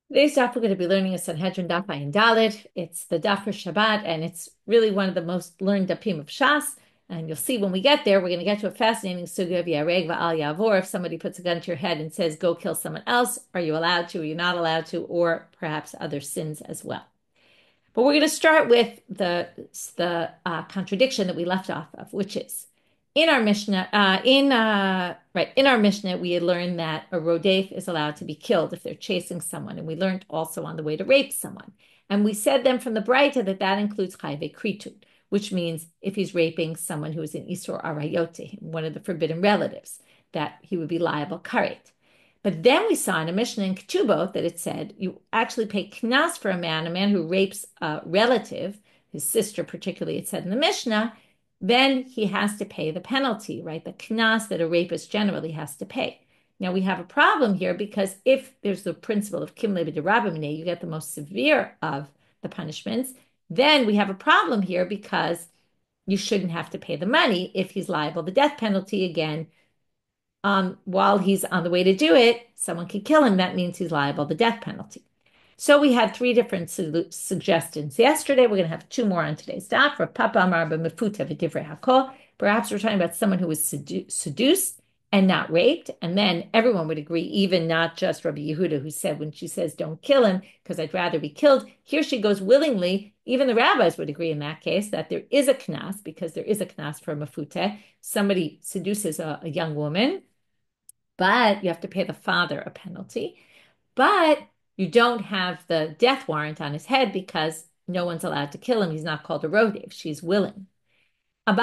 Today's daf, we're going to be learning a Sanhedrin daf and Dalit. It's the daf for Shabbat, and it's really one of the most learned dafim of Shas. And you'll see when we get there, we're going to get to a fascinating sugya of yehareg yaavor. If somebody puts a gun to your head and says, go kill someone else, are you allowed to, are you not allowed to, or perhaps other sins as well. But we're going to start with the contradiction that we left off of, which is in our Mishnah. In our Mishnah, we had learned that a rodef is allowed to be killed if they're chasing someone, and we learned also on the way to rape someone. And we said then from the braita that that includes chayve kritud, which means if he's raping someone who is an isur arayot to him, one of the forbidden relatives, that he would be liable karet. But then we saw in a Mishna in Ketubot that it said you actually pay knas for a man who rapes a relative, his sister particularly, it said in the Mishnah, then he has to pay the penalty, right? The knas that a rapist generally has to pay. Now we have a problem here because if there's the principle of kim lebe de Rabbanit, you get the most severe of the punishments, then we have a problem here because you shouldn't have to pay the money if he's liable. The death penalty, again, while he's on the way to do it, someone could kill him. That means he's liable to the death penalty. So we had three different suggestions yesterday. We're going to have two more on today's daf. For Papa Amar b'mefuta v'divrei hakol. Perhaps we're talking about someone who was seduced and not raped. And then everyone would agree, even not just Rabbi Yehuda, who said when she says, don't kill him because I'd rather be killed. Here she goes willingly. Even the rabbis would agree in that case that there is a knas, because there is a knas for a mefuta. Somebody seduces a young woman, but you have to pay the father a penalty. But you don't have the death warrant on his head because no one's allowed to kill him. He's not called a rodev. She's willing. If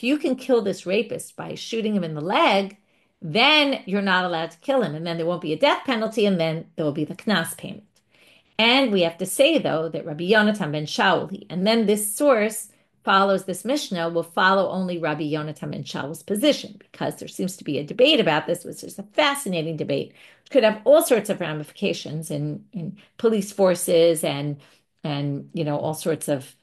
you can kill this rapist by shooting him in the leg, then you're not allowed to kill him. And then there won't be a death penalty, and then there will be the knas payment. And we have to say, though, that Rabbi Yonatan ben Shaul, and then this source follows this Mishnah, will follow only Rabbi Yonatan ben Shaul's position, because there seems to be a debate about this, which is a fascinating debate, which could have all sorts of ramifications in police forces and all sorts of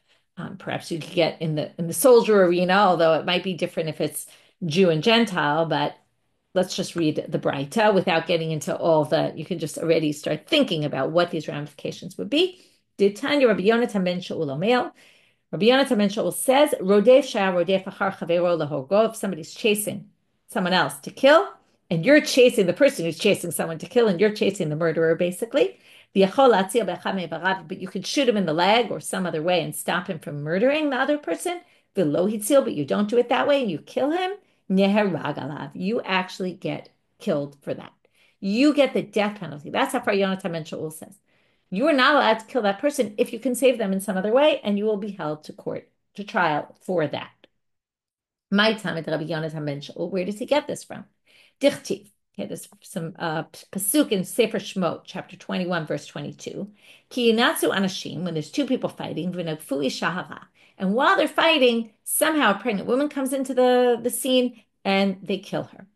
perhaps you could get in the soldier arena, although it might be different if it's Jew and Gentile, but let's just read the braita without getting into all the, you can just already start thinking about what these ramifications would be. Did Tanya Rabbi Yonatan ben Shaul Omeil. Rabbi Yonatan ben Shaul says, Rodef shaya rodef achar chavero lahorgo. If somebody's chasing someone else to kill, and you're chasing the person who's chasing someone to kill, and you're chasing the murderer, basically, but you can shoot him in the leg or some other way and stop him from murdering the other person, but you don't do it that way, and you kill him, yehareg alav. You actually get killed for that. You get the death penalty. That's how far Yonatan ben Shaul says. You are not allowed to kill that person if you can save them in some other way, and you will be held to court, to trial for that. My time at Rabbi Yonatan ben Shaul, where does he get this from? Dichtiv. Okay, there's some pasuk in Sefer Shmot, chapter 21, verse 22. Ki yinatzu anashim, when there's two people fighting, v'nagfu isha hara. And while they're fighting, somehow a pregnant woman comes into the scene and they kill her.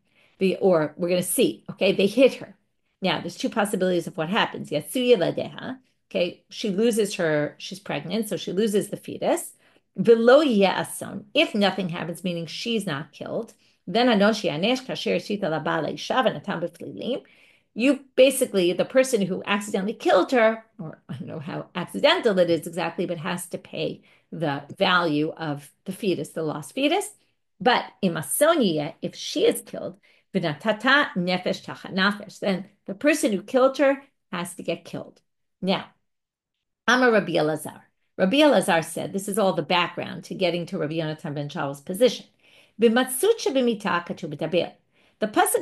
Or we're going to see, okay, they hit her. Now, there's two possibilities of what happens. Yatsu yeladeha, okay, she's pregnant, so she loses the fetus. V'lo ason, if nothing happens, meaning she's not killed, then you basically, the person who accidentally killed her, or I don't know how accidental it is exactly, but has to pay the value of the fetus, the lost fetus. But imasonia, if she is killed, then the person who killed her has to get killed. Now, Amar Rabbi Eliezer. Rabbi Eliezer said, this is all the background to getting to Rabbi Yonatan ben Shaul's position. The pasuk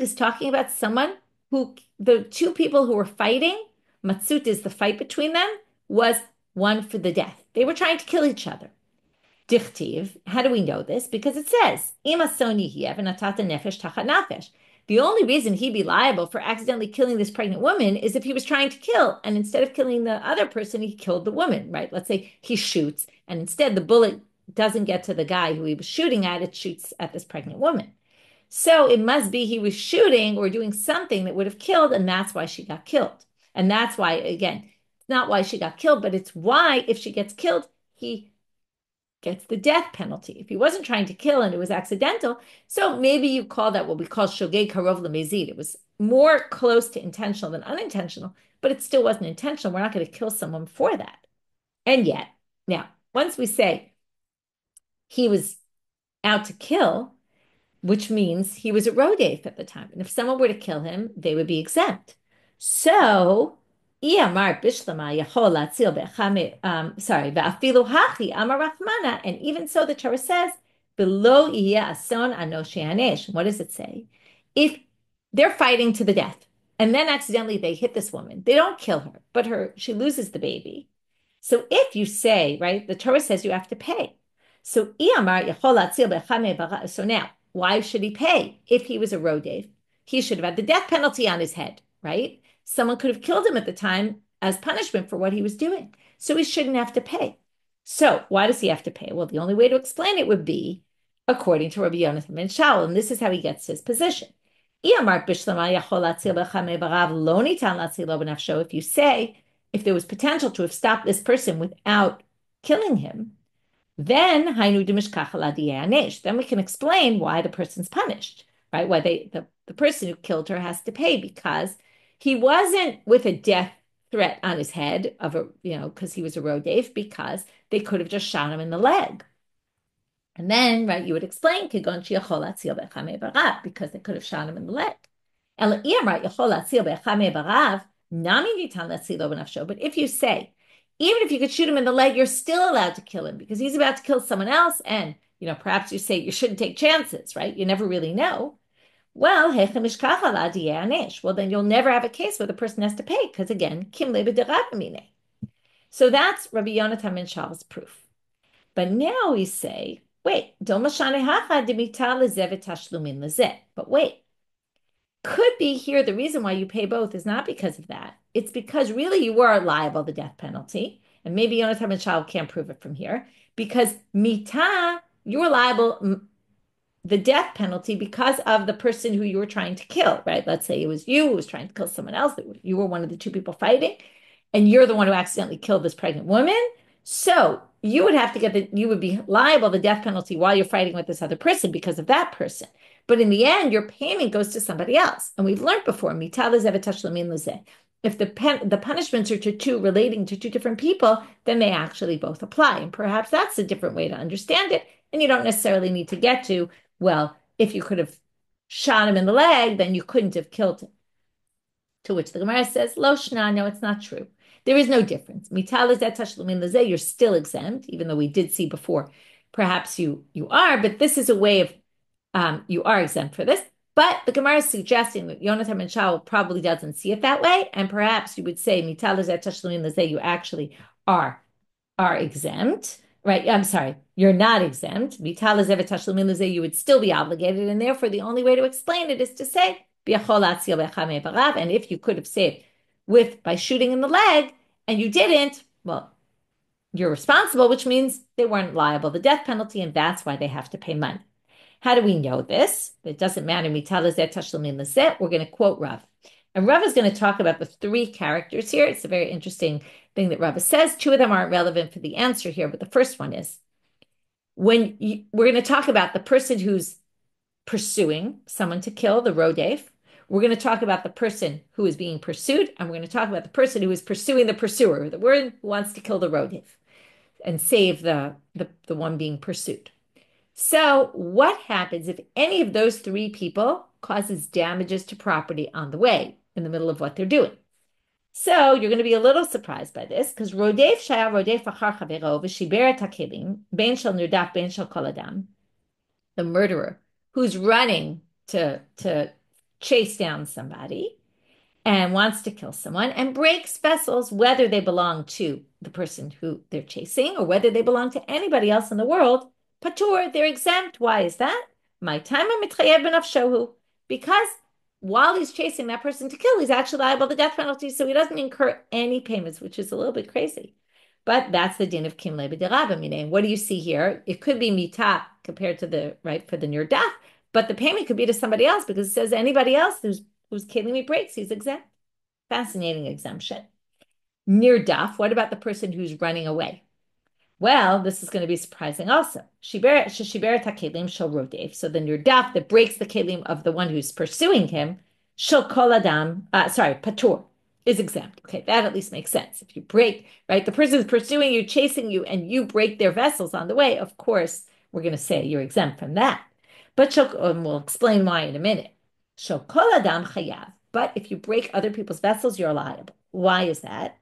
is talking about someone who, the two people who were fighting, matzut is the fight between them, was one for the death. They were trying to kill each other. Dichtiv, how do we know this? Because it says, the only reason he'd be liable for accidentally killing this pregnant woman is if he was trying to kill, and instead of killing the other person, he killed the woman, right? Let's say he shoots, and instead the bullet doesn't get to the guy who he was shooting at, it shoots at this pregnant woman. So it must be he was shooting or doing something that would have killed, and that's why she got killed. And that's why, again, it's not why she got killed, but it's why if she gets killed, he gets the death penalty. If he wasn't trying to kill and it was accidental, so maybe you call that what we call shogeg karov lemezid. It was more close to intentional than unintentional, but it still wasn't intentional. We're not going to kill someone for that. And yet, now, once we say he was out to kill, which means he was a rodef at the time. And if someone were to kill him, they would be exempt. So, and even so, the Torah says, below what does it say? If they're fighting to the death, and then accidentally they hit this woman, they don't kill her, but she loses the baby. So if you say, right, the Torah says you have to pay. So now, why should he pay? If he was a rodev, he should have had the death penalty on his head, right? Someone could have killed him at the time as punishment for what he was doing. So he shouldn't have to pay. So why does he have to pay? Well, the only way to explain it would be according to Rabbi Yonatan and Shaul, and this is how he gets his position. If you say, if there was potential to have stopped this person without killing him, then we can explain why the person's punished, right? Why the person who killed her has to pay, because he wasn't with a death threat on his head of because he was a rodef, because they could have just shot him in the leg. And then, right, you would explain because they could have shot him in the leg. But if you say, even if you could shoot him in the leg, you're still allowed to kill him because he's about to kill someone else. And, perhaps you say you shouldn't take chances, right? You never really know. Well, then you'll never have a case where the person has to pay because, again, so that's Rabbi Yonatan and Shaul's proof. But now we say, wait, but wait, could be here the reason why you pay both is not because of that. It's because really you are liable the death penalty. And maybe Yonatan and Shaul can't prove it from here. Because mita, you're liable the death penalty because of the person who you were trying to kill, right? Let's say it was you who was trying to kill someone else. You were one of the two people fighting. And you're the one who accidentally killed this pregnant woman. So you would have to you would be liable the death penalty while you're fighting with this other person because of that person. But in the end, your payment goes to somebody else. And we've learned before, if the punishments are relating to two different people, then they actually both apply. And perhaps that's a different way to understand it. And you don't necessarily need to get to, well, if you could have shot him in the leg, then you couldn't have killed him. To which the Gemara says, Lo shna, no, it's not true. There is no difference. You're still exempt, even though we did see before, perhaps you are, but this is a way of you are exempt for this. But the Gemara is suggesting that Yonatan and Shaul probably doesn't see it that way, and perhaps you would say you actually are exempt, right? I'm sorry, you're not exempt. You would still be obligated, and therefore the only way to explain it is to say, and if you could have saved by shooting in the leg and you didn't, well, you're responsible, which means they weren't liable the death penalty, and that's why they have to pay money. How do we know this? It doesn't matter. We're going to quote Rav. And Rav is going to talk about the three characters here. It's a very interesting thing that Rav says. Two of them aren't relevant for the answer here, but the first one is we're going to talk about the person who's pursuing someone to kill, the rodef. We're going to talk about the person who is being pursued, and we're going to talk about the person who is pursuing the pursuer, the one who wants to kill the rodef and save the one being pursued. So what happens if any of those three people causes damages to property on the way in the middle of what they're doing? So you're going to be a little surprised by this because rodef shaya rodef achar chavero v'shiberet hakelim ben shel nirdaf ben shel kol adam, the murderer who's running to chase down somebody and wants to kill someone and breaks vessels, whether they belong to the person who they're chasing or whether they belong to anybody else in the world, patur, they're exempt. Why is that? My time because while he's chasing that person to kill, he's actually liable to death penalty, so he doesn't incur any payments, which is a little bit crazy. But that's the din of kimle b'derabah. What do you see here? It could be mita compared to the right for the nirdaf, but the payment could be to somebody else because it says anybody else who's killing me breaks, he's exempt. Fascinating exemption. Nirdaf, what about the person who's running away? Well, this is going to be surprising also. Shiberet hakelim shel rodef. So the nirdaf that breaks the kelim of the one who's pursuing him, shel kol adam, patur, is exempt. Okay, that at least makes sense. If you break, right, the person is pursuing you, chasing you, and you break their vessels on the way, of course, we're going to say you're exempt from that. But we'll explain why in a minute. Shel kol adam chayav. But if you break other people's vessels, you're liable. Why is that?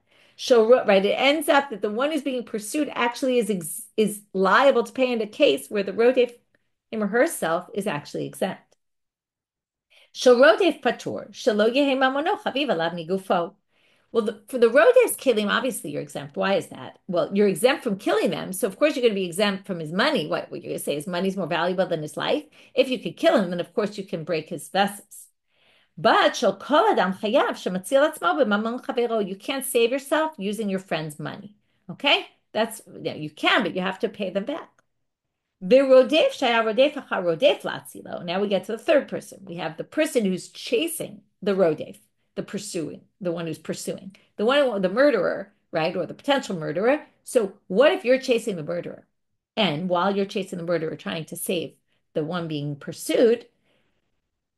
Right, it ends up that the one who's being pursued actually is liable to pay in a case where the rodef, him or herself, is actually exempt. Rodef patur, shelo yehe mamono chaviv alav migufo. Well, for the rodef's kilim, obviously you're exempt. Why is that? Well, you're exempt from killing them, so of course you're going to be exempt from his money. What you're going to say is money's more valuable than his life. If you could kill him, then of course you can break his vessels. But you can't save yourself using your friend's money. Okay? You can, but you have to pay them back. Now we get to the third person. We have the person who's chasing the rodef, the one who's pursuing, the murderer, right? Or the potential murderer. So what if you're chasing the murderer? And while you're chasing the murderer, trying to save the one being pursued,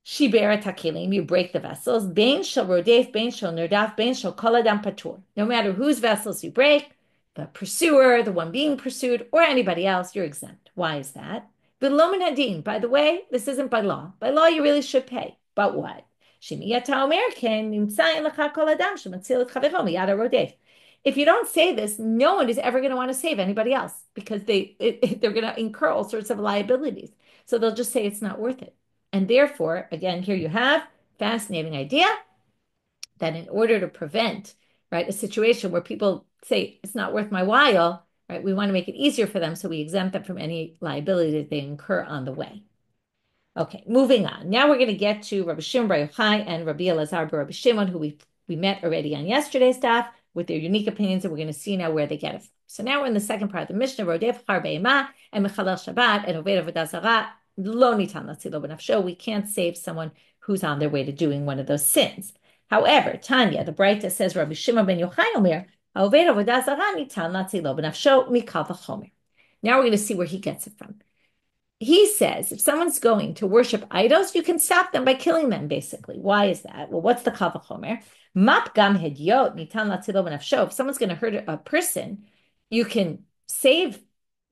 Shiberet hakelim, you break the vessels. Bein shel rodef, bein shel nerdaf, bein shel kol adam patur. No matter whose vessels you break, the pursuer, the one being pursued, or anybody else, you're exempt. Why is that? V'lo min hadin. By the way, this isn't by law. By law, you really should pay. But what? If you don't say this, no one is ever going to want to save anybody else because they're going to incur all sorts of liabilities. So they'll just say it's not worth it. And therefore, again, here you have fascinating idea that in order to prevent, right, a situation where people say it's not worth my while, right, we want to make it easier for them, so we exempt them from any liability that they incur on the way. Okay, moving on. Now we're going to get to Rabbi Shimon bar Yochai and Rabbi Eliezer bar Rabbi Shimon, who we met already on yesterday's daf with their unique opinions, and we're going to see now where they get it from. So now we're in the second part of the Mishnah, Rodef Har Be'ema and Mechalel Shabbat and Oved Avodah Zarah. Lo nitan latzilo b'nafsho. We can't save someone who's on their way to doing one of those sins. However, Tanya, the braita says, Rabbi Shimon ben Yochai omer, haoved avodah zarah nitan latzilo b'nafsho mikal v'chomer. Now we're going to see where he gets it from. He says, if someone's going to worship idols, you can stop them by killing them, basically. Why is that? Well, what's the kal v'chomer? Map gam hedyot nitan latzilo b'nafsho. If someone's going to hurt a person, you can save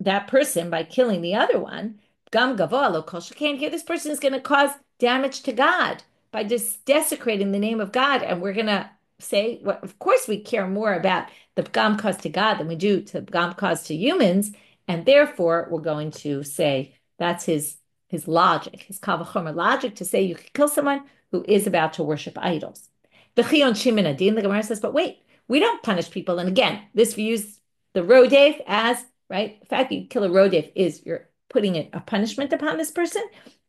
that person by killing the other one. Gam gavoa lo kol shekain. Here, this person is going to cause damage to God by just desecrating the name of God, and we're going to say, well, of course, we care more about the gam cause to God than we do to gam cause to humans, and therefore we're going to say that's his logic, his kal v'chomer logic, to say you could kill someone who is about to worship idols. The Gemara says, but wait, we don't punish people, and again, this views the rodef as right. The fact that you kill a rodef is you're putting a punishment upon this person.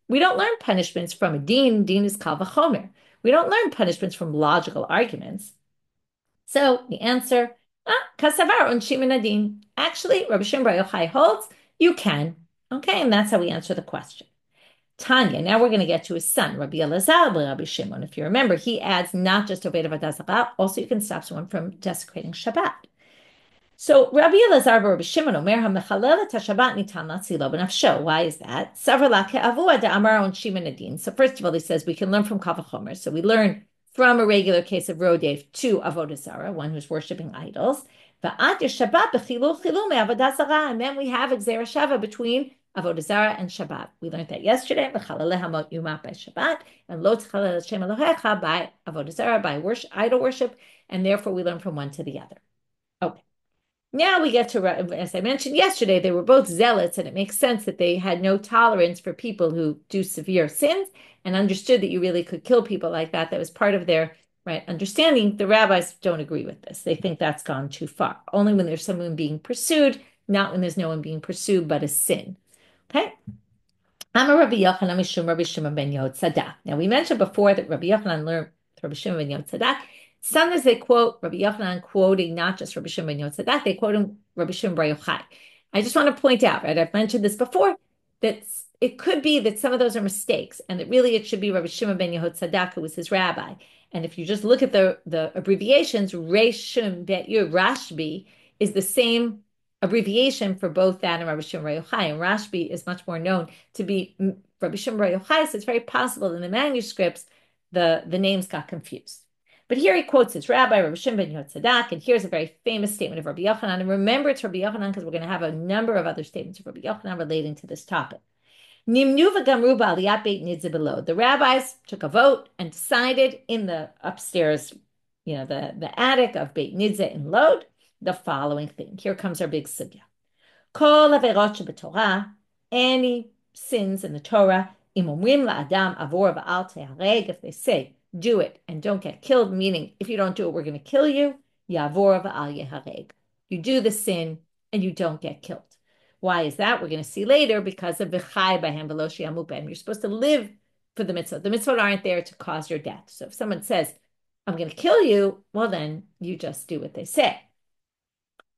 We don't learn punishments from a din. Din is kal v'chomer. We don't learn punishments from logical arguments. So the answer, kasavar unshim min adin. Actually, Rabbi Shimon bar Yochai holds you can. Okay, and that's how we answer the question. Tanya, now we're going to get to his son, Rabbi Eliezer, Rabbi Shimon. If you remember, he adds not just Oved Avodah Zarah, also you can stop someone from desecrating Shabbat. So Rabbi Eliezer Rabbi Shimon omer hamechalel et Shabbat nitan latzilo b'nafsho. Why is that? Savar la ke'avua da'amar onshim min adin. So first of all, he says we can learn from kal v'chomer. So we learn from a regular case of rodef to avodah zarah, one who's worshiping idols. Va'at Shabbat b'chilu chilu me'avodah zarah, and then we have exera shava between avodah zarah and Shabbat. We learned that yesterday. V'chaleleh hamot yumat by Shabbat and lo t'chalel Hashem Elohecha by avodah zarah, by idol worship, and therefore we learn from one to the other. Okay. Now we get to, as I mentioned yesterday, they were both zealots, and it makes sense that they had no tolerance for people who do severe sins and understood that you really could kill people like that. That was part of their understanding. The rabbis don't agree with this. They think that's gone too far. Only when there's someone being pursued, not when there's no one being pursued, but a sin. Okay? I'm a Rabbi Yochanan mishum Rabbi Shimon ben Yehotzadak. Now we mentioned before that Rabbi Yochanan learned Rabbi Shimon ben Yehotzadak. Sometimes they quote Rabbi Yochanan quoting not just Rabbi Shimon ben Yehotzadak, they quote him Rabbi Shimon bar Yochai. I just want to point out, I've mentioned this before, that it could be that some of those are mistakes, and that really it should be Rabbi Shimon ben Yehotzadak who was his rabbi. And if you just look at the abbreviations, Reish Shim Bet Yud Rashbi is the same abbreviation for both that and Rabbi Shimon Yochai. And Rashbi is much more known to be Rabbi Shimon Yochai, so it's very possible in the manuscripts the names got confused. But here he quotes his rabbi, Rabbi Shimon Yehotzadak, and here's a very famous statement of Rabbi Yochanan. And remember, it's Rabbi Yochanan because we're going to have a number of other statements of Rabbi Yochanan relating to this topic. The rabbis took a vote and decided in the upstairs, the attic of Beit Nidze in Lod, the following thing. Here comes our big sugya. Kol averot shebetorah, any sins in the Torah, im omrim la'adam avor va'al yehareg, if they say, do it and don't get killed, meaning if you don't do it, we're going to kill you, yaavor va'al yehareg. You do the sin and you don't get killed. Why is that? We're going to see later, because of v'chai b'hem v'lo she'yamu b'hem. You're supposed to live for the mitzvah. The mitzvot aren't there to cause your death. So if someone says, I'm going to kill you, well, then you just do what they say.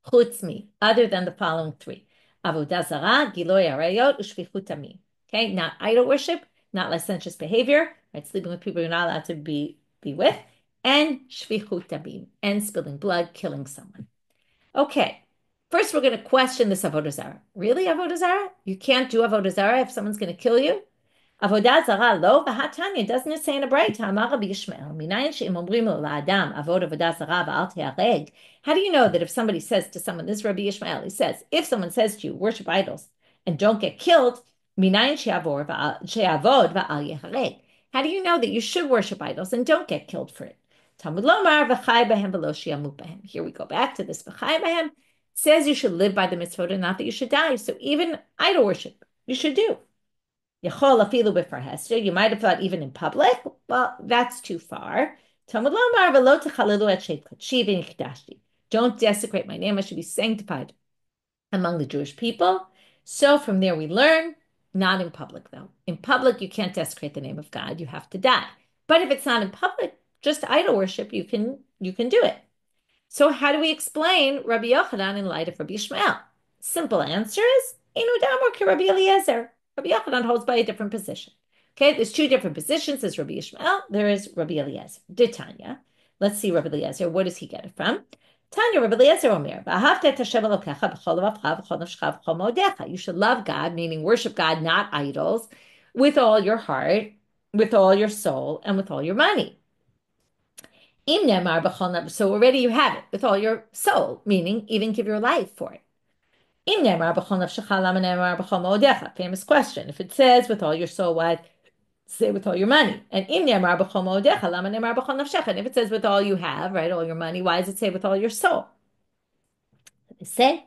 Chutzmi, other than the following three. Avodah zarah, giloy arayot, ushfichut damim. Okay, not idol worship, not licentious behavior, right? Sleeping with people you're not allowed to be with, and shfichut damim, and spilling blood, killing someone. Okay, first we're going to question this avodah zarah. Really, avodah zarah? You can't do avodah zarah if someone's going to kill you? Avodah zarah lo v'hatanya, doesn't it say in a braita? Amar Rabbi Yishmael, minayin she'im omrim lo la'adam avod avodah zarah v'al yehareg. How do you know that if somebody says to someone, this is Rabbi Yishmael, he says, if someone says to you, worship idols and don't get killed, minayin she'avod v'al yehareg. How do you know that you should worship idols and don't get killed for it? Talmud lomar v'chai b'hem v'lo she'yamu b'hem. Here we go back to this v'chai b'hem. It says you should live by the mitzvot and not that you should die. So even idol worship, you should do. You might have thought even in public, well, that's too far. Don't desecrate my name. I should be sanctified among the Jewish people. So from there we learn, not in public though. In public, you can't desecrate the name of God. You have to die. But if it's not in public, just idol worship, you can do it. So how do we explain Rabbi Yochanan in light of Rabbi Shimon? Simple answer is, Inu damor ki Rabbi Eliezer. Rabbi Yochanan holds by a different position. Okay, there's two different positions. There's Rabbi Ishmael, there is Rabbi Eliezer. Tanya. Let's see Rabbi Eliezer. Where does he get it from? Tanya, Rabbi Eliezer Omer, you should love God, meaning worship God, not idols, with all your heart, with all your soul, and with all your money. So already you have it, with all your soul, meaning even give your life for it. Famous question. If it says with all your soul, why say with all your money? And if it says with all you have, right, all your money, why does it say with all your soul? They say,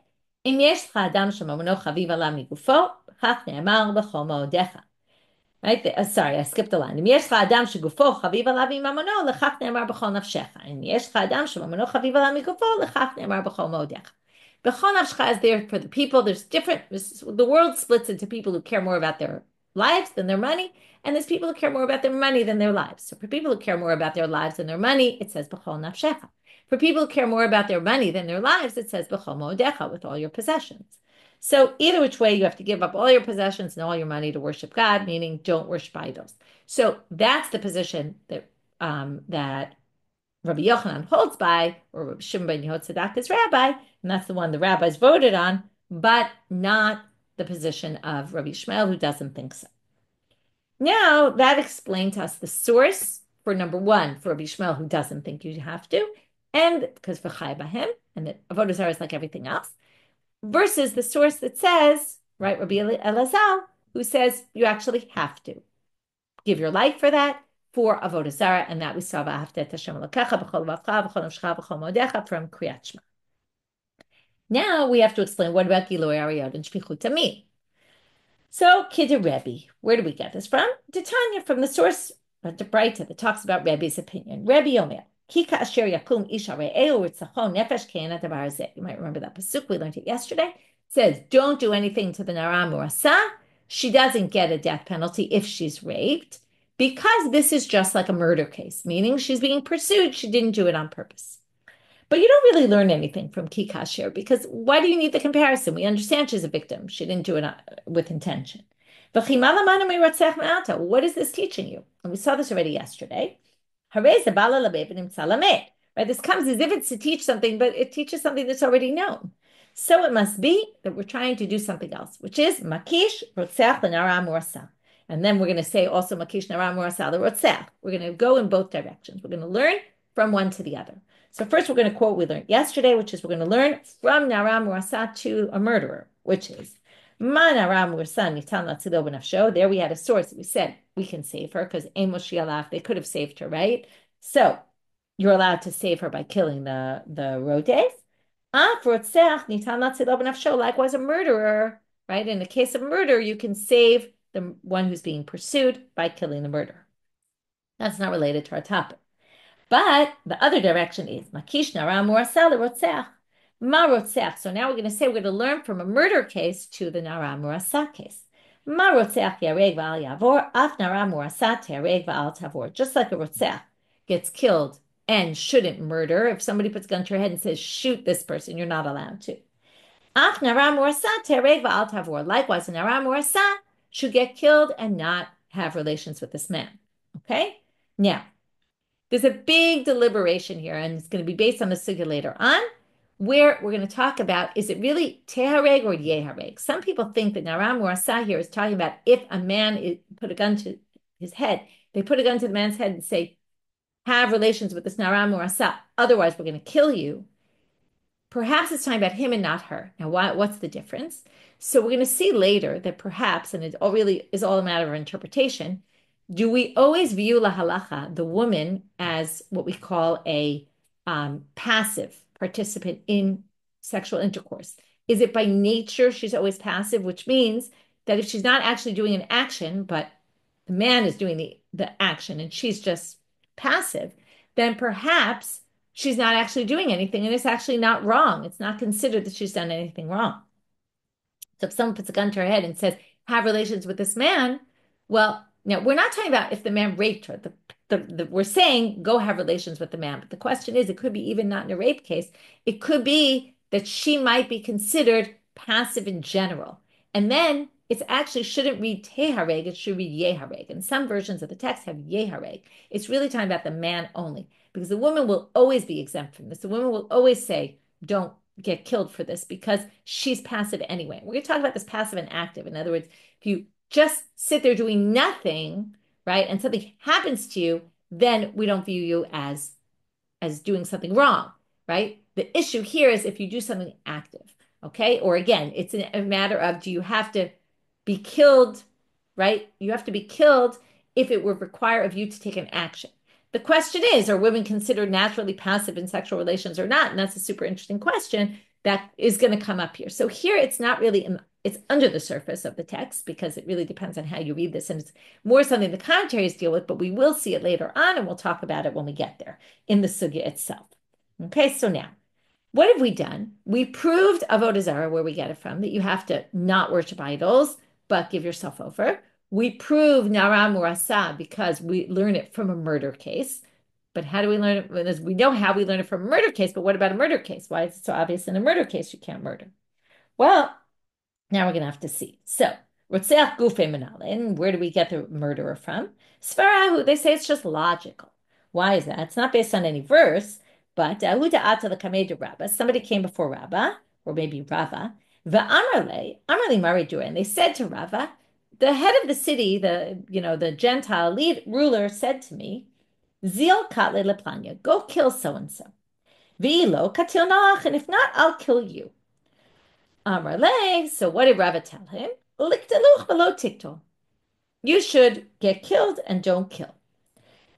right? Sorry, I skipped the line. B'chol nafshecha is there for the people. The world splits into people who care more about their lives than their money, and there's people who care more about their money than their lives. So for people who care more about their lives than their money, it says b'chol nafshecha. For people who care more about their money than their lives, it says b'chol mo'odecha, with all your possessions. So either which way, you have to give up all your possessions and all your money to worship God, meaning don't worship idols. So that's the position that that Rabbi Yochanan holds by, or Rabbi Shimon ben Yehotzadak is rabbi, and that's the one the rabbis voted on, but not the position of Rabbi Shmuel, who doesn't think so. Now, that explained to us the source for number one, for Rabbi Shmuel, who doesn't think you have to, and because for Chai Bahim, and that avodah zarah is like everything else, versus the source that says, right, Rabbi Eliezer, who says you actually have to give your life for that, for avodah zarah, and that we saw from Kriyat Shema. Now we have to explain what about Giloy Ariyot and Shfichut Damim. So Kidder Rebbe, where do we get this from? Tanya, from the source of the braita that talks about Rebbe's opinion. Rebbe Omer, Kika Asher Yakum Isha Re'eu Ritzachon Nefesh Ke'ena Davar Zeh. You might remember that pasuk, we learned it yesterday. It says, don't do anything to the Nara Murasa. She doesn't get a death penalty if she's raped, because this is just like a murder case, meaning she's being pursued. She didn't do it on purpose. But you don't really learn anything from Kikasher, because why do you need the comparison? We understand she's a victim. She didn't do it with intention. What is this teaching you? And we saw this already yesterday. Right? This comes as if it's to teach something, but it teaches something that's already known. So it must be that we're trying to do something else, which is makish rotzeach l'nara morsa. And then we're going to say also makish nara morsa l'rotzeach. We're going to go in both directions. We're going to learn from one to the other. So first we're going to quote what we learned yesterday, which is we're going to learn from nara morsa to a murderer, which is ma nara morsa nitan latzilo b'nafsho. There we had a source. We said we can save her because ein moshi alaf. They could have saved her, right? So you're allowed to save her by killing the rodef. Likewise, a murderer, right? In the case of murder, you can save the one who's being pursued by killing the murderer. That's not related to our topic. But the other direction is makish nara moraseh l'rotzeach. Ma rotzeach. So now we're going to learn from a murder case to the nara moraseh case. Ma rotzeach yehareg va'al yaavor, af nara moraseh tehareg va'al tavor. Just like a rotzeach gets killed and shouldn't murder. If somebody puts a gun to your head and says, shoot this person, you're not allowed to. Af nara moraseh tehareg va'al tavor. Likewise, a nara moraseh should get killed and not have relations with this man. Okay? Now, there's a big deliberation here, and it's going to be based on the sugya later on, where we're going to talk about, is it really yehareg or yehareg? Some people think that nara moraseh here is talking about if a man put a gun to his head, they put a gun to the man's head and say, have relations with this nara moraseh, otherwise we're going to kill you. Perhaps it's talking about him and not her. Now, what's the difference? So we're going to see later that perhaps, and it all really is all a matter of interpretation, do we always view la halacha, the woman, as what we call a passive participant in sexual intercourse? Is it by nature she's always passive, which means that if she's not actually doing an action, but the man is doing the action and she's just passive, then perhaps she's not actually doing anything and it's actually not wrong. It's not considered that she's done anything wrong. So if someone puts a gun to her head and says, have relations with this man, well, now we're not talking about if the man raped her. We're saying go have relations with the man. But the question is, it could be even not in a rape case. It could be that she might be considered passive in general. And then it's actually shouldn't read tehareg, it should read yehareg. And some versions of the text have yehareg. It's really talking about the man only, because the woman will always be exempt from this. The woman will always say, don't get killed for this because she's passive anyway. We're going to talk about this passive and active. In other words, if you just sit there doing nothing, right, and something happens to you, then we don't view you as doing something wrong, right? The issue here is if you do something active, okay? Or again, it's a matter of, do you have to be killed, right? You have to be killed if it would require of you to take an action. The question is, are women considered naturally passive in sexual relations or not? And that's a super interesting question that is going to come up here. So here it's not really, it's under the surface of the text because it really depends on how you read this. And it's more something the commentaries deal with, but we will see it later on and we'll talk about it when we get there in the sugya itself. Okay, so now, what have we done? We proved avodah zarah, where we get it from, that you have to not worship idols, but give yourself over. We prove nara moraseh because we learn it from a murder case. But how do we learn it? We know how we learn it from a murder case, but what about a murder case? Why is it so obvious in a murder case you can't murder? Well, now we're going to have to see. So, rotzeach gufei menalin, where do we get the murderer from? Svarahu, they say it's just logical. Why is that? It's not based on any verse, but somebody came before Rabba, or maybe Rava, Amarle Mari Dura, and they said to Rava, the head of the city, the Gentile lead ruler said to me, Zil katle leplanya, go kill so-and-so. V'ilo katil nach, and if not, I'll kill you. Amarle, so what did Rava tell him? Likteluch below tikto. You should get killed and don't kill.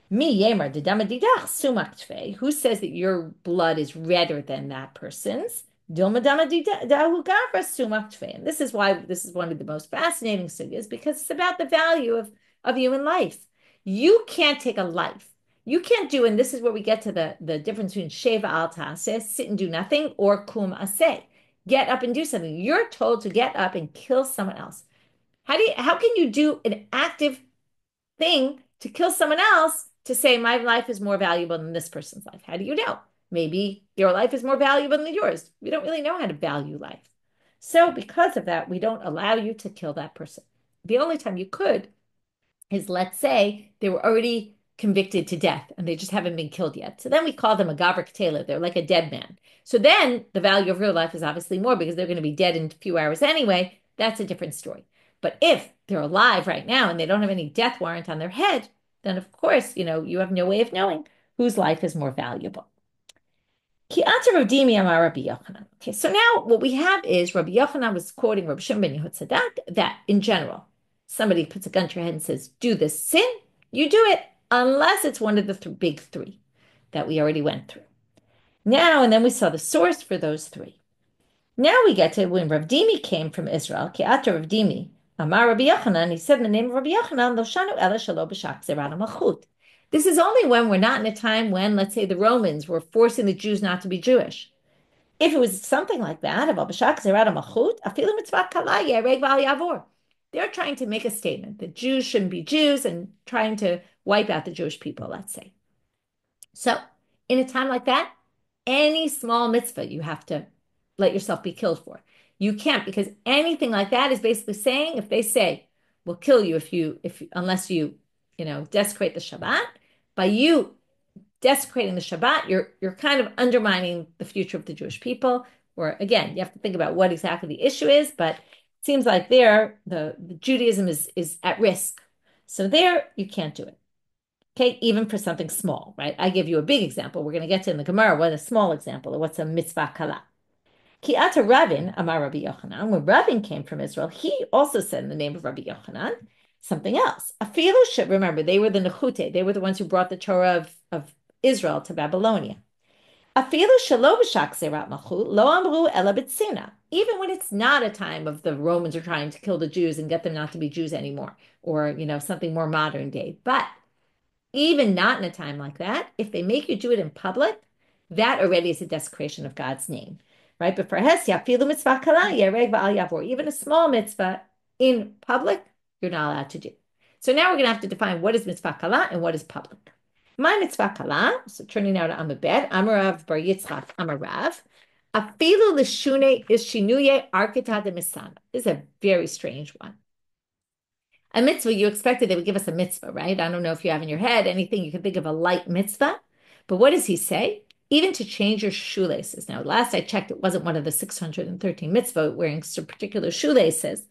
Mi yemer dedamadidach sumak tve. Who says that your blood is redder than that person's? Dilmadamadidahu gavra sumak tve. And this is why this is one of the most fascinating sugyas, because it's about the value of human life. You can't take a life. You can't do, and this is where we get to the difference between sheva al taseh, sit and do nothing, or kum aseh, get up and do something. You're told to get up and kill someone else. How can you do an active thing to kill someone else to say my life is more valuable than this person's life? How do you know? Maybe your life is more valuable than yours. We don't really know how to value life. So because of that, we don't allow you to kill that person. The only time you could is, let's say they were already convicted to death and they just haven't been killed yet. So then we call them a gavrik tailor. They're like a dead man. So then the value of real life is obviously more because they're going to be dead in a few hours anyway. That's a different story. But if they're alive right now and they don't have any death warrant on their head, then of course, you have no way of knowing whose life is more valuable. Okay, so now what we have is Rabbi Yochanan was quoting Rabbi Shimon ben Yehotzadak that in general, somebody puts a gun to your head and says, do this sin, you do it, unless it's one of the big three that we already went through. Now, and then we saw the source for those three. Now we get to when Rav Dimi came from Israel, Ki'ata Rav Dimi, Amar Rabbi Yochanan, he said in the name of Rabbi Yochanan, Lo shanu ela shelo b'shak zerat malchut. This is only when we're not in a time when, let's say, the Romans were forcing the Jews not to be Jewish. If it was something like that, they're trying to make a statement that Jews shouldn't be Jews and trying to wipe out the Jewish people, let's say. So in a time like that, any small mitzvah you have to let yourself be killed for. You can't, because anything like that is basically saying, if they say, we'll kill you unless you desecrate the Shabbat, by you desecrating the Shabbat, you're kind of undermining the future of the Jewish people. Or again, you have to think about what exactly the issue is, but it seems like there the Judaism is at risk. So there you can't do it. Okay, even for something small, right? I give you a big example. We're going to get to in the Gemara what a small example of what's a mitzvah kala. Ki'ata Rabin, Amar Rabbi Yochanan, when Rabin came from Israel, he also said in the name of Rabbi Yochanan something else. Remember, they were the Nechute, they were the ones who brought the Torah of Israel to Babylonia. Even when it's not a time of the Romans are trying to kill the Jews and get them not to be Jews anymore, or something more modern day. But even not in a time like that, if they make you do it in public, that already is a desecration of God's name, right? But for Hesya, mitzvah kala, yehareg yaavor, even a small mitzvah in public, you're not allowed to do. So now we're going to have to define what is mitzvah kala and what is public. My mitzvah kala, so turning now to Amabed, Amarav bar Yitzchak, Amarav, afilu l'shune is shinuye arkita de misana. This is a very strange one. A mitzvah, you expected they would give us a mitzvah, right? I don't know if you have in your head anything you can think of a light mitzvah, but what does he say? Even to change your shoelaces. Now, last I checked, it wasn't one of the 613 mitzvah wearing particular shoelaces.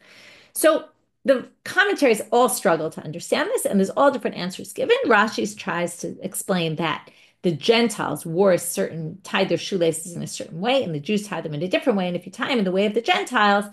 So the commentaries all struggle to understand this, and there's all different answers given. Rashi tries to explain that the Gentiles tied their shoelaces in a certain way, and the Jews tied them in a different way. And if you tie them in the way of the Gentiles,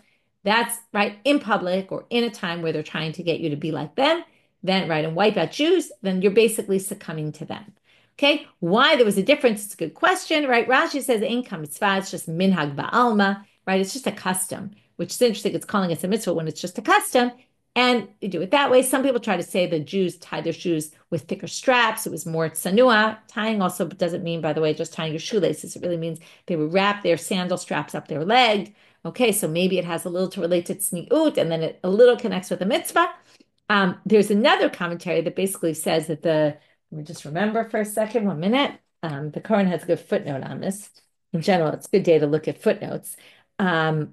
that's right in public or in a time where they're trying to get you to be like them, then right, and wipe out Jews, then you're basically succumbing to them. Okay, why there was a difference? It's a good question, right? Rashi says ain't mitzvah, it's just minhag ba'alma, right? It's just a custom, which is interesting. It's calling us a mitzvah when it's just a custom, and you do it that way. Some people try to say the Jews tied their shoes with thicker straps. It was more tsanua. Tying also doesn't mean, by the way, just tying your shoelaces. It really means they would wrap their sandal straps up their leg. Okay, so maybe it has a little to relate to tzniut, and then it a little connects with the mitzvah. There's another commentary that basically says that let me just remember for a second, 1 minute. The Koran has a good footnote on this. In general, it's a good day to look at footnotes. The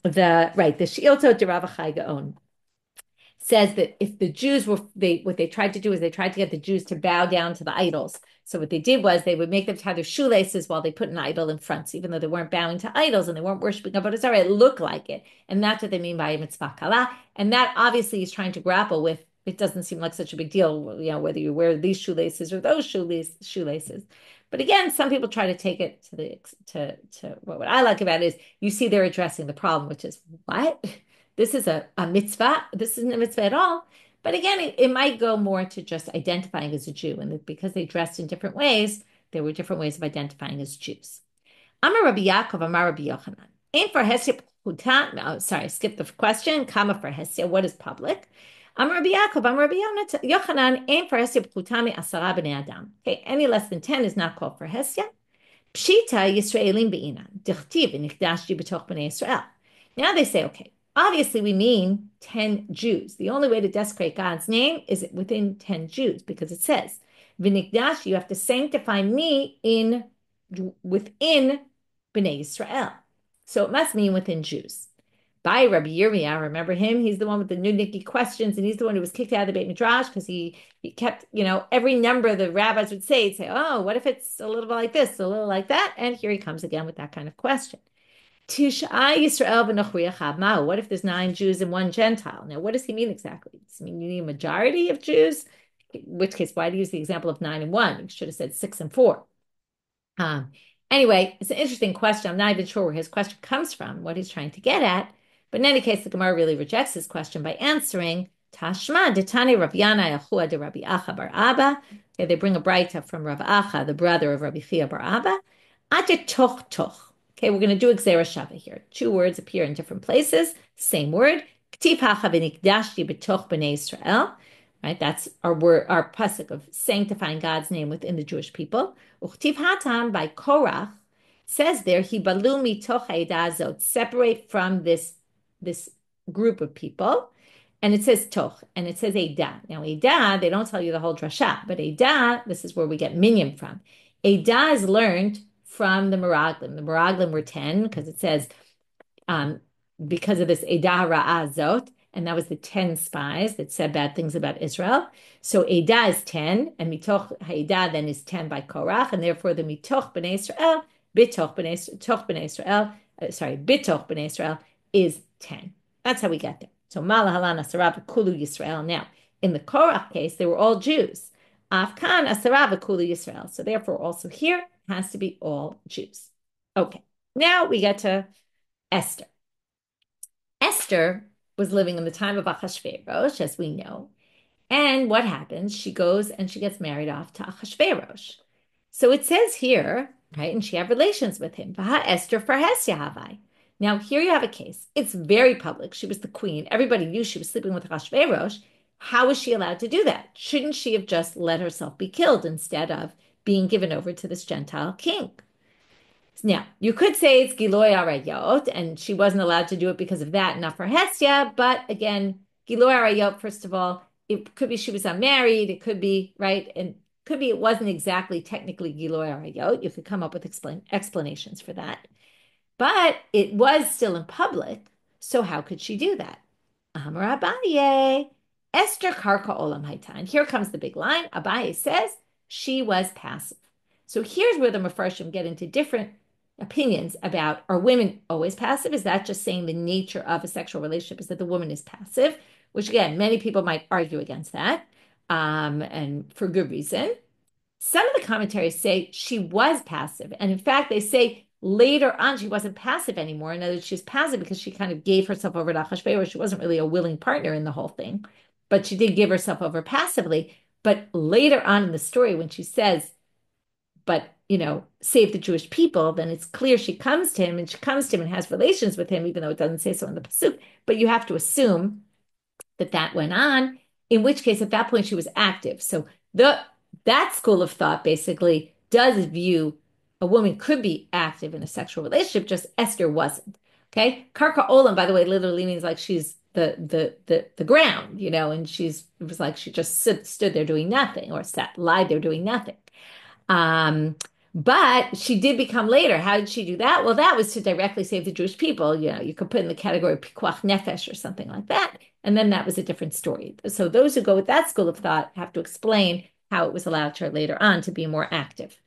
Shiur de Yochai Gaon says that if the Jews what they tried to do is they tried to get the Jews to bow down to the idols. So what they did was they would make them tie their shoelaces while they put an idol in front. So even though they weren't bowing to idols and they weren't worshiping Avodah Zarah, it looked like it. And that's what they mean by mitzvah kala. And that obviously is trying to grapple with, it doesn't seem like such a big deal, whether you wear these shoelaces or those shoelaces. But again, some people try to take it to what I like about it is you see they're addressing the problem, which is what? This is a mitzvah. This isn't a mitzvah at all. But again, it might go more to just identifying as a Jew. And because they dressed in different ways, there were different ways of identifying as Jews. Amar Rabbi Yaakov, Amar Rabbi Yochanan. Ain for Hesya Pchuta. Sorry, skip the question. Kama for Hesya. What is public? Amar Rabbi Yaakov, Amar Rabbi Yochanan. Ain for Hesya Pchuta mi asara b'nei adam. Okay, any less than 10 is not called for Hesya. Pshita Yisraelim be'inan. Dichtiv v'nikdashti b'toch b'nei Yisrael. Now they say, okay, obviously we mean 10 Jews. The only way to desecrate God's name is within 10 Jews, because it says, v'nikdash, you have to sanctify me within Bnei Israel. So it must mean within Jews. by Rabbi Yirmiyah. Remember him? He's the one with the nudnicky questions, and he's the one who was kicked out of the Beit Midrash because he kept, every number the rabbis would say, he'd say, oh, what if it's a little bit like this, a little like that? And here he comes again with that kind of question. Tisha Yisrael v'nochri echad ma'u. What if there's 9 Jews and 1 Gentile? Now, what does he mean exactly? Does he mean you need a majority of Jews? In which case, why do you use the example of 9 and 1? You should have said 6 and 4. Anyway, it's an interesting question. I'm not even sure where his question comes from, what he's trying to get at. But in any case, the Gemara really rejects his question by answering, Tashma detani Rav Yana Yachua de Rabbi Acha bar Abba. Okay, they bring a braita from Rav Acha, the brother of Rabbi Chia bar Abba. Ate toch toch. Okay, we're going to do Xera Shava here. 2 words appear in different places, same word. K'tiv hacha v'nikdashti b'toch b'nei Israel. Right, that's our word, our pasuk of sanctifying God's name within the Jewish people. Uchtiv hatam by Korach says there, he balu mitoch ha'edah, separate from this group of people, and it says toch, and it says edah. Now edah, they don't tell you the whole drasha, but edah, this is where we get minyan from. Edah is learned from the Meraglim. The Meraglim were 10 because it says because of this edah ra'ah zot. And that was the 10 spies that said bad things about Israel. So Edah is 10, and Mitoch Ha'edah then is 10 by Korach, and therefore the Mitoch B'nai Israel, Bitoch B'nai Israel is 10. That's how we get there. So Malahalan Asarav Kulu Yisrael. Now, in the Korach case, they were all Jews. Afkan Asarav Kulu Yisrael. So therefore, also here it has to be all Jews. Okay, now we get to Esther. Esther was living in the time of Achashverosh, as we know. And what happens? She goes and she gets married off to Achashverosh. So it says here, right, and she had relations with him. Vaha Esther farhes yahavai. Now here you have a case. It's very public. She was the queen. Everybody knew she was sleeping with Achashverosh. How was she allowed to do that? Shouldn't she have just let herself be killed instead of being given over to this Gentile king? Now, you could say it's Giloy Arayot, and she wasn't allowed to do it because of that, not for Hesya, but again, Giloy Arayot, first of all, it could be she was unmarried, it could be, right, and could be it wasn't exactly technically Giloy Arayot. You could come up with explanations for that. But it was still in public, so how could she do that? Amar Abaye, Esther Karka Olam Haitan. Here comes the big line. Abaye says she was passive. So here's where the Mefarshim get into different opinions about, are women always passive? Is that just saying the nature of a sexual relationship is that the woman is passive? Which again, many people might argue against that, and for good reason. Some of the commentaries say she was passive. And in fact, they say later on she wasn't passive anymore. In other words, she's passive because she kind of gave herself over to Achashverosh. She wasn't really a willing partner in the whole thing, but she did give herself over passively. But later on in the story, when she says, but, save the Jewish people, then it's clear she comes to him and has relations with him, even though it doesn't say so in the pasuk. But you have to assume that went on, in which case at that point she was active. So that school of thought basically does view a woman could be active in a sexual relationship, just Esther wasn't. Okay, Karka Olam, by the way, literally means like she's the ground, and it was like she just stood there doing nothing, or lied there doing nothing. But she did become later. How did she do that? Well, that was to directly save the Jewish people. You could put in the category of pikuach nefesh or something like that. And then that was a different story. So those who go with that school of thought have to explain how it was allowed to her later on to be more active.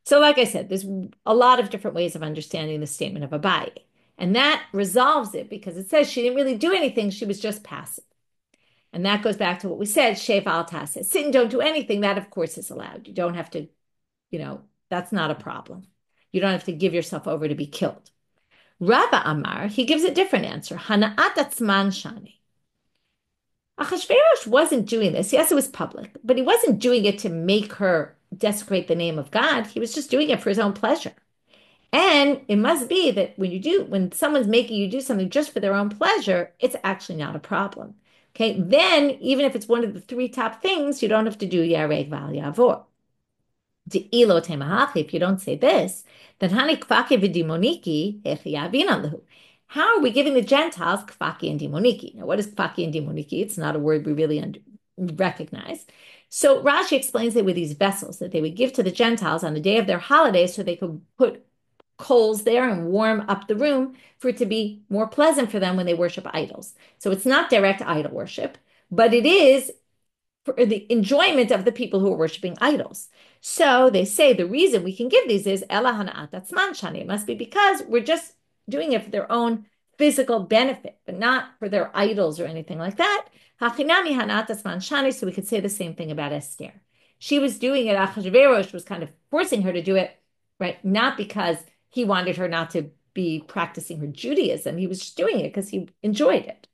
So like I said, there's a lot of different ways of understanding the statement of Abaye. And that resolves it because it says she didn't really do anything. She was just passive. And that goes back to what we said, Shev al taseh. Sit and don't do anything. That, of course, is allowed. You don't have to, that's not a problem. You don't have to give yourself over to be killed. Rabba Amar, he gives a different answer. Hana'at atzman shani. Achashverosh wasn't doing this. Yes, it was public, but he wasn't doing it to make her desecrate the name of God. He was just doing it for his own pleasure. And it must be that when someone's making you do something just for their own pleasure, it's actually not a problem. Okay, then even if it's one of the 3 top things, you don't have to do yehareg yaavor. If you don't say this, then how are we giving the Gentiles kfaki and dimoniki? Now, what is kfaki and dimoniki? It's not a word we really recognize. So Rashi explains they were these vessels that they would give to the Gentiles on the day of their holiday so they could put coals there and warm up the room for it to be more pleasant for them when they worship idols. So it's not direct idol worship, but it is for the enjoyment of the people who are worshiping idols. So they say the reason we can give these is Ela hana'at atzman shani. It must be because we're just doing it for their own physical benefit, but not for their idols or anything like that. Hachinami hana'at atzman shani. So we could say the same thing about Esther. She was doing it. Achashverosh was kind of forcing her to do it, right? Not because he wanted her not to be practicing her Judaism. He was just doing it because he enjoyed it.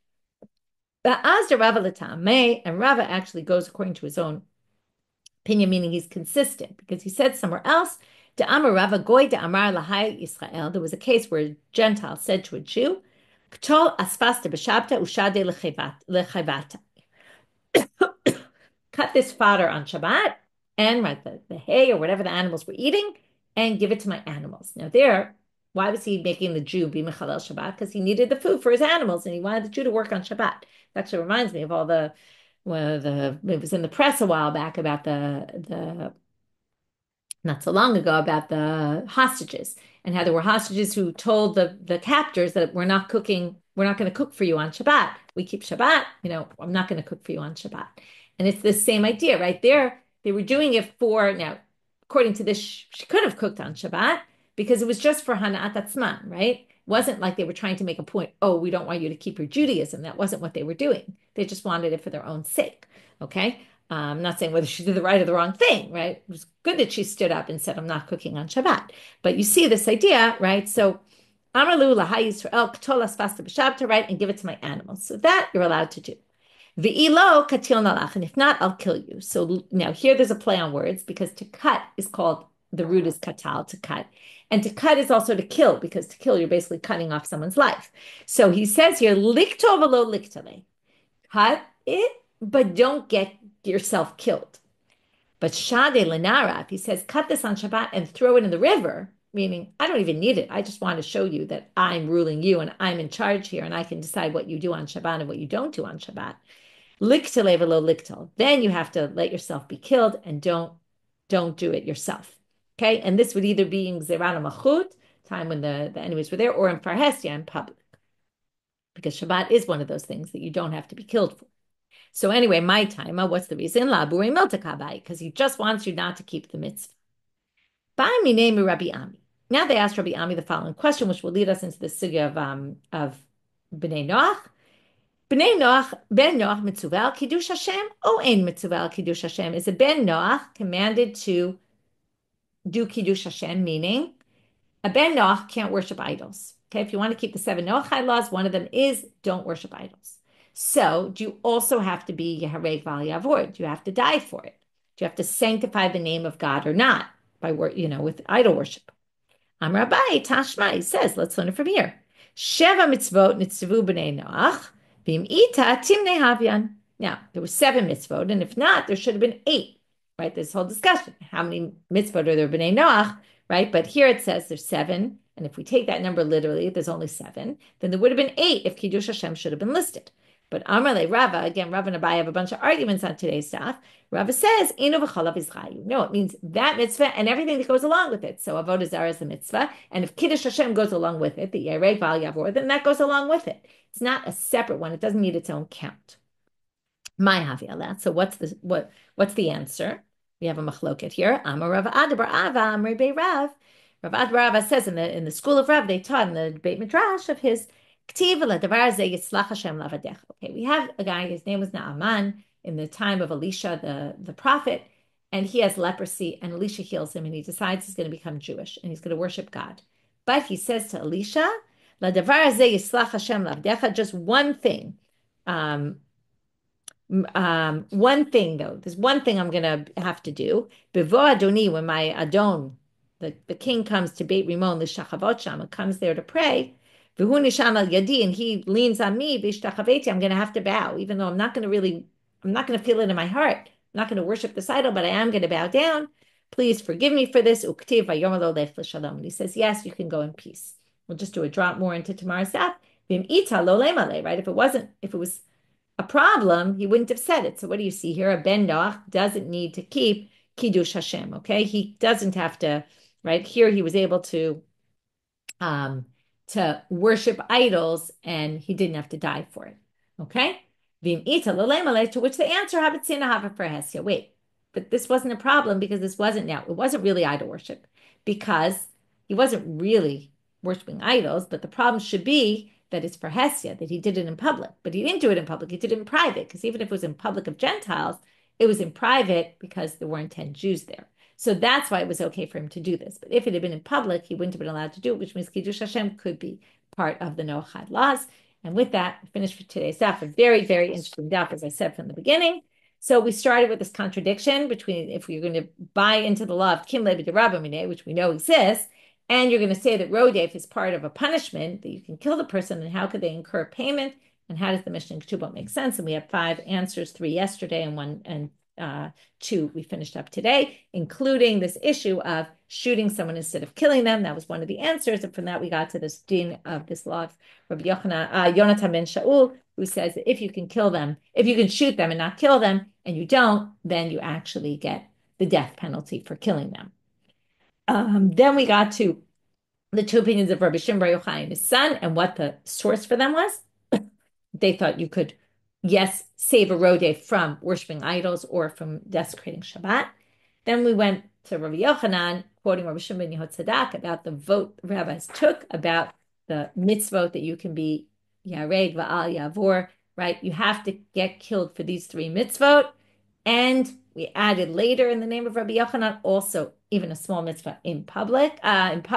But as the Rava L'Ta'ameh, and Rava actually goes according to his own opinion, meaning he's consistent, because he said somewhere else, De'amar Rava Goy De'amar Lahai Yisrael, there was a case where a Gentile said to a Jew, Ktol asfasta b'shabta ushade lechayvata. Cut this fodder on Shabbat and the hay or whatever the animals were eating and give it to my animals. Now there, why was he making the Jew be mechalel Shabbat? Because he needed the food for his animals and he wanted the Jew to work on Shabbat. It actually reminds me of all it was in the press a while back about the not so long ago about the hostages and how there were hostages who told the captors that we're not going to cook for you on Shabbat. We keep Shabbat, I'm not going to cook for you on Shabbat. And it's the same idea right there. They were doing it now, according to this, she could have cooked on Shabbat because it was just for Hana'at Atzman, right? It wasn't like they were trying to make a point, oh, we don't want you to keep your Judaism. That wasn't what they were doing. They just wanted it for their own sake, okay? I'm not saying whether she did the right or the wrong thing, right? It was good that she stood up and said, I'm not cooking on Shabbat. But you see this idea, right? So, Amalu lahai Yisrael k'tolas fasta b'shabta, right? And give it to my animals. So that you're allowed to do. V'ilo katil nalach, and if not, I'll kill you. So now here there's a play on words because to cut is called, the root is katal, to cut. And to cut is also to kill, because to kill, you're basically cutting off someone's life. So he says here, likto v'lo liktale. Cut it, but don't get yourself killed. But shade lenara, if he says, cut this on Shabbat and throw it in the river, meaning I don't even need it. I just want to show you that I'm ruling you and I'm in charge here and I can decide what you do on Shabbat and what you don't do on Shabbat. Liktale v'lo liktal. Then you have to let yourself be killed and don't do it yourself. Okay, and this would either be in Zerana Machut, time when the enemies were there, or in Farhestia in public. Because Shabbat is one of those things that you don't have to be killed for. So anyway, my time, what's the reason? Because he just wants you not to keep the mitzvah. Rabbi Ami. Now they asked Rabbi Ami the following question, which will lead us into the sugya of Bnei Noach. Bnei Noach, Ben Noach mitzuvel kiddush Hashem, o ein mitzuvel kiddush Hashem? Is a Ben Noach commanded to do kiddush Hashem, meaning a Ben Noach can't worship idols. Okay, if you want to keep the 7 Yochai laws, one of them is don't worship idols. So do you also have to be yehareg yaavor? Do you have to die for it? Do you have to sanctify the name of God or not by with idol worship? Rabbi Tashma, he says, let's learn it from here. Sheva mitzvot nitzavu b'nei Noach, v'im ita timnei havyan. Now, there were 7 mitzvot, and if not, there should have been 8, right? This whole discussion. How many mitzvot are there b'nei Noach, right? But here it says there's 7, and if we take that number literally, there's only 7, then there would have been 8 if Kiddush Hashem should have been listed. But Amarle Rava, again, Rava and Abaye have a bunch of arguments on today's stuff. Rava says, Inu v'cholav izchayu. No, it means that mitzvah and everything that goes along with it. So avodah zarah is the mitzvah, and if Kiddush Hashem goes along with it, the yehareg yaavor, then that goes along with it. It's not a separate one. It doesn't need its own count. My havialat. So what's the answer? We have a machloket here. Amar Rav Adabar Ava Amri Bei Rav. Rav Adabar Ava says in the school of Rav, they taught in the Beit Midrash of his. Okay, we have a guy, his name was Naaman, in the time of Elisha, the prophet, and he has leprosy, and Elisha heals him, and he decides he's going to become Jewish, and he's going to worship God. But he says to Elisha, just one thing. One thing, though. There's one thing I'm going to have to do. Bevo Adoni, when my Adon, the king comes to Beit Rimon, l'shachavot sham, and comes there to pray, and he leans on me, I'm going to have to bow, even though I'm not going to feel it in my heart. I'm not going to worship this idol, but I am going to bow down. Please forgive me for this. And he says, yes, you can go in peace. We'll just do a drop more into tomorrow's daf. Right? If it was a problem, he wouldn't have said it. So what do you see here? A Ben Noach doesn't need to keep Kiddush Hashem, okay? He doesn't have to, right? Here he was able to um, to worship idols, and he didn't have to die for it. Okay? To which the answer wait, but this wasn't a problem because it wasn't really idol worship because he wasn't really worshiping idols, but the problem should be that it's for Hesya, that he did it in public. But he didn't do it in public, he did it in private, because even if it was in public of Gentiles, it was in private because there weren't 10 Jews there. So that's why it was okay for him to do this. But if it had been in public, he wouldn't have been allowed to do it, which means Kiddush Hashem could be part of the Noachad laws. And with that, we finished for today's daf. A very, very interesting daf, as I said from the beginning. So we started with this contradiction between if you're going to buy into the law of Kim Levi de Rabbanit, which we know exists, and you're going to say that Rodef is part of a punishment, that you can kill the person, and how could they incur payment? And how does the Mishna and Ketubot make sense? And we have 5 answers, 3 yesterday and 2 we finished up today, including this issue of shooting someone instead of killing them. That was one of the answers. And from that, we got to this din of this law of Rabbi Yonatan ben Shaul, who says that if you can kill them, if you can shoot them and not kill them, and you don't, then you actually get the death penalty for killing them. Then we got to the 2 opinions of Rabbi Shimon, Yochai, and his son, and what the source for them was. They thought you could, yes, save a rodeh from worshiping idols or from desecrating Shabbat. Then we went to Rabbi Yochanan, quoting Rabbi Shimon ben Yehotzadak, about the vote the rabbis took about the mitzvot that you can be yehareg, yaavor, right? You have to get killed for these 3 mitzvot. And we added later in the name of Rabbi Yochanan also even a small mitzvah in public, and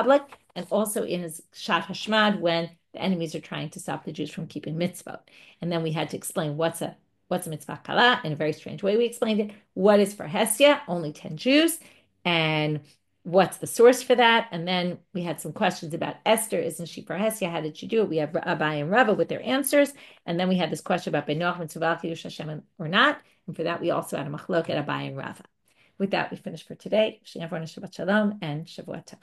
also in his Shat Hashmad when the enemies are trying to stop the Jews from keeping mitzvot. And then we had to explain what's a mitzvah kala in a very strange way. We explained it. What is for Hesya? Only 10 Jews. And what's the source for that? And then we had some questions about Esther. Isn't she for Hesya? How did she do it? We have Abaye and Rava with their answers. And then we had this question about Benoach and Tzuval Kiddush Hashem or not. And for that, we also had a machlok at Abaye and Rava. With that, we finish for today. Shalom and Shavua Tov.